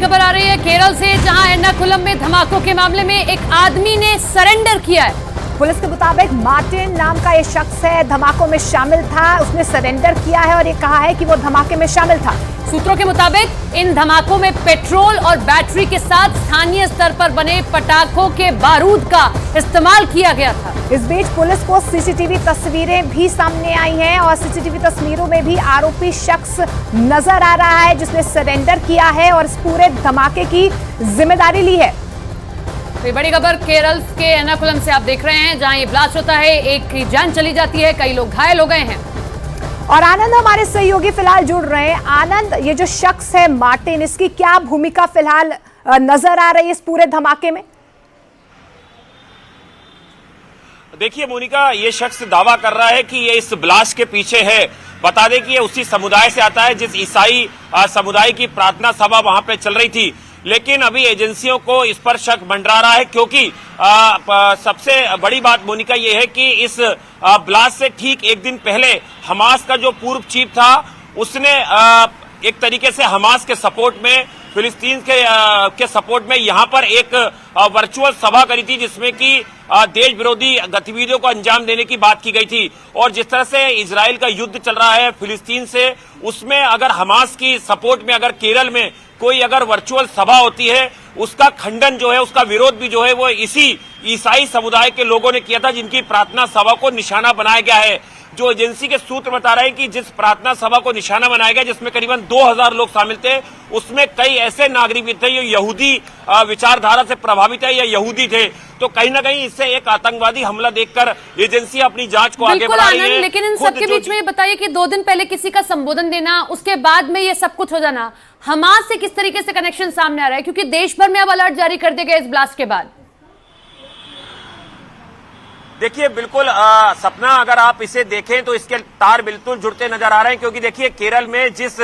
खबर आ रही है केरल से, जहां एर्नाकुलम में धमाकों के मामले में एक आदमी ने सरेंडर किया है। पुलिस के मुताबिक मार्टिन नाम का ये शख्स है, धमाकों में शामिल था। उसने सरेंडर किया है और ये कहा है कि वो धमाके में शामिल था। सूत्रों के मुताबिक इन धमाकों में पेट्रोल और बैटरी के साथ स्थानीय स्तर पर बने पटाखों के बारूद का इस्तेमाल किया गया था। इस बीच पुलिस को सीसीटीवी तस्वीरें भी सामने आई हैं और सीसीटीवी तस्वीरों में भी आरोपी शख्स नजर आ रहा है जिसने सरेंडर किया है और इस पूरे धमाके की जिम्मेदारी ली है। तो बड़ी खबर केरल के एर्नाकुलम से आप देख रहे हैं, जहां ये ब्लास्ट होता है, एक की जान चली जाती है, कई लोग घायल हो गए हैं। और आनंद हमारे सहयोगी फिलहाल जुड़ रहे हैं। आनंद, ये जो शख्स है मार्टिन, इसकी क्या भूमिका फिलहाल नजर आ रही है इस पूरे धमाके में? देखिए मोनिका, ये शख्स दावा कर रहा है कि ये इस ब्लास्ट के पीछे है। बता दें कि ये उसी समुदाय से आता है जिस ईसाई समुदाय की प्रार्थना सभा वहां पे चल रही थी। लेकिन अभी एजेंसियों को इस पर शक मंडरा रहा है, क्योंकि सबसे बड़ी बात मोनिका ये है कि इस ब्लास्ट से ठीक एक दिन पहले हमास का जो पूर्व चीफ था, उसने एक तरीके से हमास के सपोर्ट में, फिलिस्तीन के सपोर्ट में यहाँ पर एक वर्चुअल सभा करी थी, जिसमें कि देश विरोधी गतिविधियों को अंजाम देने की बात की गई थी। और जिस तरह से इजराइल का युद्ध चल रहा है फिलिस्तीन से, उसमें अगर हमास की सपोर्ट में अगर केरल में कोई अगर वर्चुअल सभा होती है, उसका खंडन जो है, उसका विरोध भी जो है वो इसी ईसाई समुदाय के लोगों ने किया था, जिनकी प्रार्थना सभा को निशाना बनाया गया है। जो एजेंसी के सूत्र बता रहे हैं कि जिस प्रार्थना सभा को निशाना बनाया गया, जिसमें करीबन 2000 लोग शामिल थे, उसमें कई ऐसे नागरिक भी थे जो यहूदी विचारधारा से प्रभावित है या यहूदी थे। तो कहीं ना कहीं इससे एक आतंकवादी हमला देखकर एजेंसी अपनी जांच को आगे बढ़ा रही है। लेकिन इन सबके बीच में बताइए कि 2 दिन पहले किसी का संबोधन देना, उसके बाद में ये सब कुछ हो जाना, हमास से किस तरीके से कनेक्शन सामने आ रहा है? क्योंकि देश भर में अब अलर्ट जारी कर दिया गया इस ब्लास्ट के बाद। देखिए बिल्कुल सपना, अगर आप इसे देखें तो इसके तार बिल्कुल जुड़ते नजर आ रहे हैं, क्योंकि देखिए केरल में जिस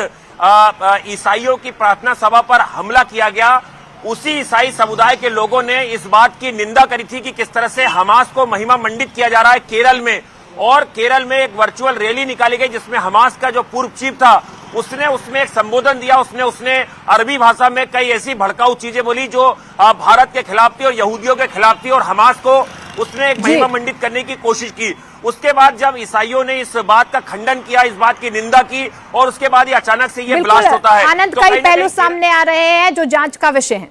ईसाइयों की प्रार्थना सभा पर हमला किया गया, उसी ईसाई समुदाय के लोगों ने इस बात की निंदा करी थी कि किस तरह से हमास को महिमा मंडित किया जा रहा है केरल में। और केरल में एक वर्चुअल रैली निकाली गई, जिसमें हमास का जो पूर्व चीफ था, उसने उसमें एक संबोधन दिया। उसने अरबी भाषा में कई ऐसी भड़काऊ चीजें बोली जो भारत के खिलाफ थी और यहूदियों के खिलाफ थी, और हमास को उसने एक महिमा मंडित करने की कोशिश की। उसके बाद जब ईसाइयों ने इस बात का खंडन किया, इस बात की निंदा की, और उसके बाद ही अचानक से ये ब्लास्ट होता है। आनंद, कई पहलू सामने आ रहे हैं जो जांच का विषय है।